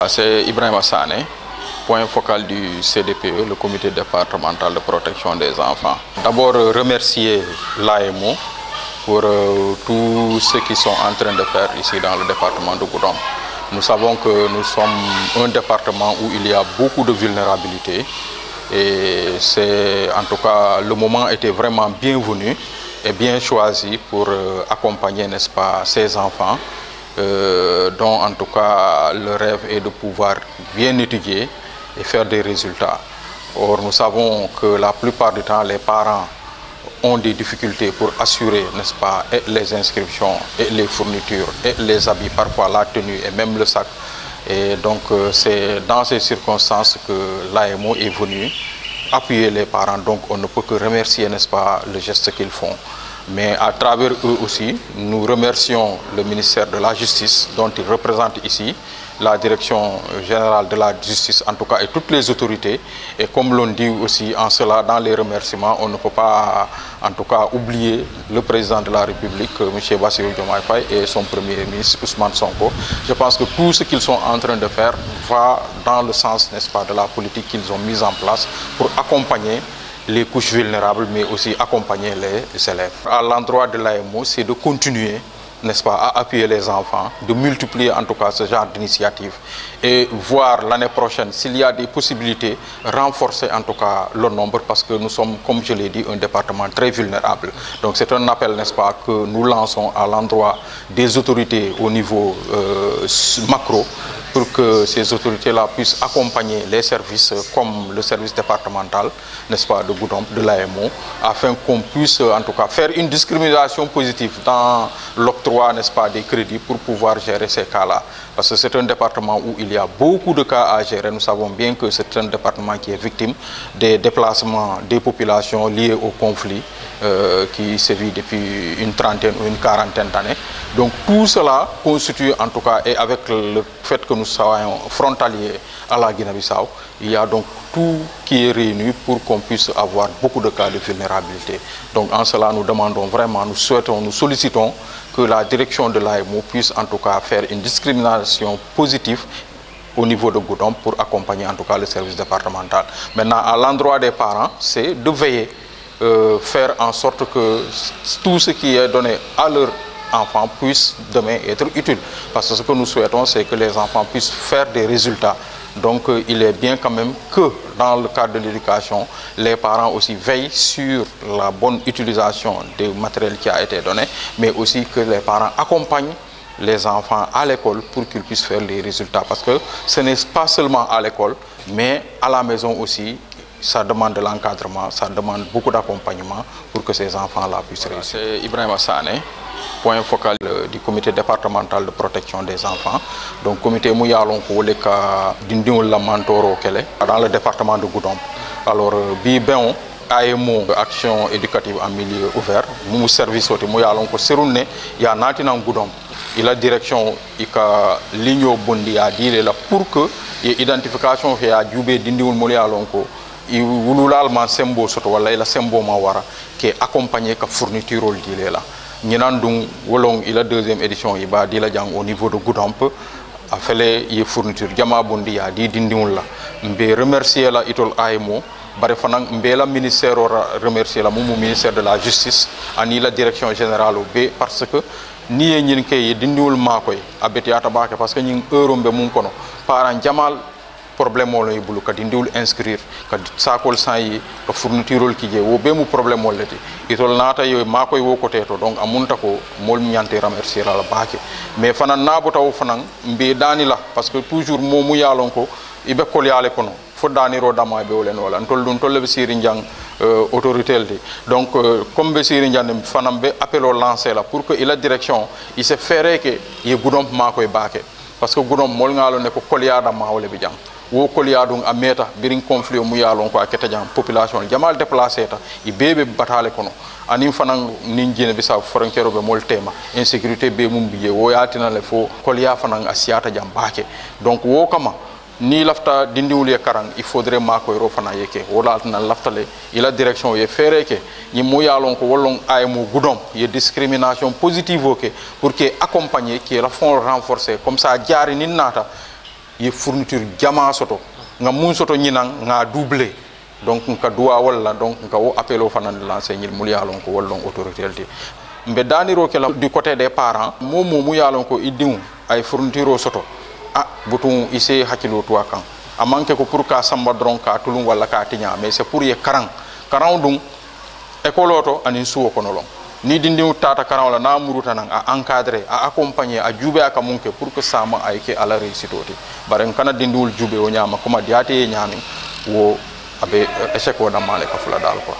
C'est Ibrahima Sané, point focal du CDPE, le comité départemental de protection des enfants. D'abord, remercier l'AMO pour tout ce qu'ils sont en train de faire ici dans le département de Goudomp. Nous savons que nous sommes un département où il y a beaucoup de vulnérabilité et en tout cas, le moment était vraiment bienvenu et bien choisi pour accompagner, n'est-ce pas, ces enfants. Dont en tout cas le rêve est de pouvoir bien étudier et faire des résultats. Or nous savons que la plupart du temps les parents ont des difficultés pour assurer, n'est-ce pas, et les inscriptions et les fournitures et les habits, parfois la tenue et même le sac. Et donc c'est dans ces circonstances que l'AMO est venu appuyer les parents. Donc on ne peut que remercier, n'est-ce pas, le geste qu'ils font. Mais à travers eux aussi, nous remercions le ministère de la Justice, dont ils représentent ici, la Direction générale de la Justice, en tout cas, et toutes les autorités. Et comme l'on dit aussi en cela, dans les remerciements, on ne peut pas, en tout cas, oublier le président de la République, M. Bassirou Diomaye Faye, et son premier ministre, Ousmane Sonko. Je pense que tout ce qu'ils sont en train de faire va dans le sens, n'est-ce pas, de la politique qu'ils ont mise en place pour accompagner les couches vulnérables, mais aussi accompagner les élèves. À l'endroit de l'AMO, c'est de continuer, n'est-ce pas, à appuyer les enfants, de multiplier en tout cas ce genre d'initiative et voir l'année prochaine s'il y a des possibilités, renforcer en tout cas le nombre parce que nous sommes, comme je l'ai dit, un département très vulnérable. Donc c'est un appel, n'est-ce pas, que nous lançons à l'endroit des autorités au niveau macro pour que ces autorités-là puissent accompagner les services comme le service départemental, n'est-ce pas, de Goudomp, de l'AMO, afin qu'on puisse en tout cas faire une discrimination positive dans l'octroi, n'est-ce pas, des crédits pour pouvoir gérer ces cas-là. Parce que c'est un département où il y a beaucoup de cas à gérer. Nous savons bien que c'est un département qui est victime des déplacements des populations liés au conflit qui sévit depuis une trentaine ou une quarantaine d'années. Donc tout cela constitue en tout cas, et avec le fait que nous soyons frontaliers à la Guinée-Bissau, il y a donc tout qui est réuni pour qu'on puisse avoir beaucoup de cas de vulnérabilité. Donc en cela, nous demandons vraiment, nous souhaitons, nous sollicitons que la direction de l'AMO puisse en tout cas faire une discrimination positive au niveau de Goudomp pour accompagner en tout cas le service départemental. Maintenant, à l'endroit des parents, c'est de veiller, faire en sorte que tout ce qui est donné à leur enfants puissent demain être utiles. Parce que ce que nous souhaitons, c'est que les enfants puissent faire des résultats. Donc il est bien quand même que dans le cadre de l'éducation, les parents aussi veillent sur la bonne utilisation du matériel qui a été donné, mais aussi que les parents accompagnent les enfants à l'école pour qu'ils puissent faire les résultats. Parce que ce n'est pas seulement à l'école, mais à la maison aussi. Ça demande de l'encadrement, ça demande beaucoup d'accompagnement pour que ces enfants-là puissent réussir. C'est Ibrahima Sané, point focal du comité départemental de protection des enfants. Donc, comité Mouyalon Koleka Dindiol Lamantoro Kele, dans le département de Goudomp. Alors, Bibéon, AMO, Action éducative en milieu ouvert, mon service au Mouyalon Ko Seroune, il y a Natinan Goudomp. Et la direction, il y a l'Igno Bondi à dire là pour que l'identification fait à Djoubé Dindiol Mouyalon Ko. Il wululal sembo soto wala ila sembo mawara qui est accompagné ka fourniture ol dile la ñinandung wolong ila deuxième édition iba dila jang au niveau de Goudomp a fele ye fourniture jama bondi ya di dindiwul la mbe remercier la itol AMO bare fanan mbe la ministère remercier la mumu ministère de la justice ani la direction générale be parce que ni ye ñin kay dindiwul makoy abeti ata baake parce que ñing euro mbe mun kono parent jamal problème o lay bulu kadi ndiwul inscrire kadi sakol sanyi ko fourniture ki je wo be mu problème o leti itol nata yo makoy wo ko teto donc amunta ko mol mi ñante remercier la baake mais fanan nabo taw fanan mbe dani la parce que toujours momu yalon ko ibe kol yale kono fo dani ro dama be wolen wala tol dun tolle be siri njang autorité de donc comme be siri njang fanan be appel au lancer la pour que la direction il se ferait que ye Goudomp makoy baake parce que Goudomp mol ngalo ne ko kol ya dama wala be jang wo koliadung a meta birin conflit mu yalon ko aketa jam population jamal déplacé ta i bebe batale kono anim fanan nin jine bisa frontière be mol tema insécurité be mum biye wo yatina le fo kolia fanan asiata jam baake donc wo kama ni lafta dindiwul karang il faudrait ma ko ro fana yeke wala tan laftale ila direction ye fere ke ni mu yalon ko wollon ay mu Goudomp ye discrimination positive ok pour que accompagner qui la font renforcer comme ça jaari nin nata ye fourniture jama soto nga mun soto ñinan nga doubler donc ka duwa wala donc ka wo appelo fanan lancer ñil mul yalon ko wallon autorité mbe daniro ke la du côté des parents momo mu yalon ko idimu ay fourniture soto bouton ise hakilo to kan a manke ko pour ka samba dron ka tulum wala ka tinya mais c'est pour ye karan dum école to anin suwo kono lon ni dindiw tata karan wala na muruta nan a encadrer a accompagner a jube aka munke pour que sama ay ke ala réussitoti bare kana dindiwul jube o nyama kuma diate nyami wo abe échec o damale ka fula dal ko